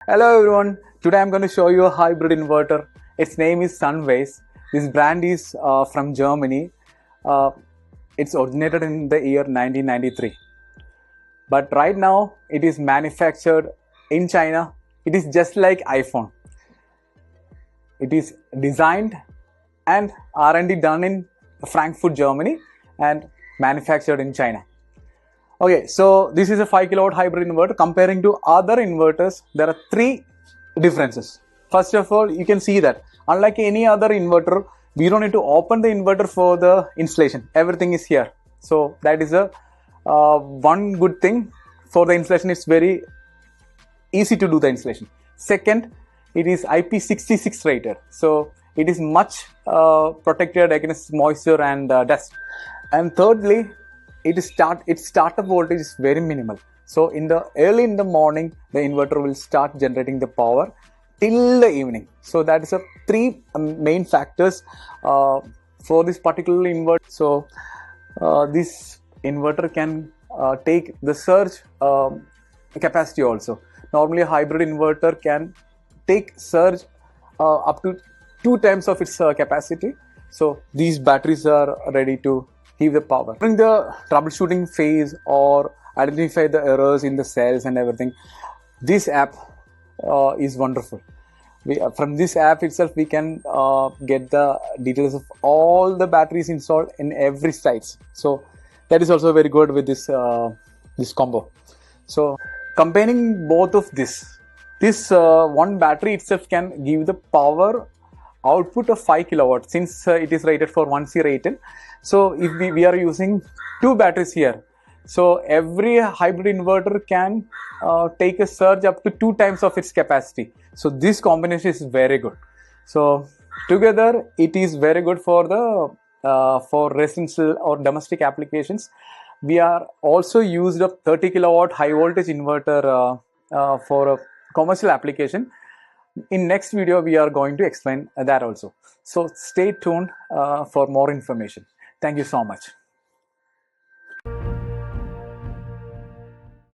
Hello everyone, today I'm going to show you a hybrid inverter. Its name is Sunways. This brand is from Germany. It's originated in the year 1993. But right now it is manufactured in China. It is just like iPhone. It is designed and R&D done in Frankfurt, Germany and manufactured in China. Okay, so this is a 5 kilowatt hybrid inverter. Comparing to other inverters, there are three differences. First of all, you can see that unlike any other inverter, we don't need to open the inverter for the installation. Everything is here. So that is a one good thing for the installation. It's very easy to do the installation. Second, it is IP66 rated. So it is much protected against moisture and dust. And thirdly, its startup voltage is very minimal. So early in the morning, the inverter will start generating the power till the evening. So that is a three main factors for this particular inverter. So this inverter can take the surge capacity also. Normally a hybrid inverter can take surge up to 2 times of its capacity. So these batteries are ready to give the power. During the troubleshooting phase or identify the errors in the cells and everything, this app is wonderful. From this app itself, we can get the details of all the batteries installed in every site. So that is also very good with this this combo. So combining both of this one battery itself can give the power output of 5 kilowatt since it is rated for 1C rated. So if we are using 2 batteries here, so every hybrid inverter can take a surge up to 2 times of its capacity. So this combination is very good. So together it is very good for the for residential or domestic applications. We are also used a 30 kilowatt high voltage inverter for a commercial application. In next video, we are going to explain that also. So stay tuned for more information. Thank you so much.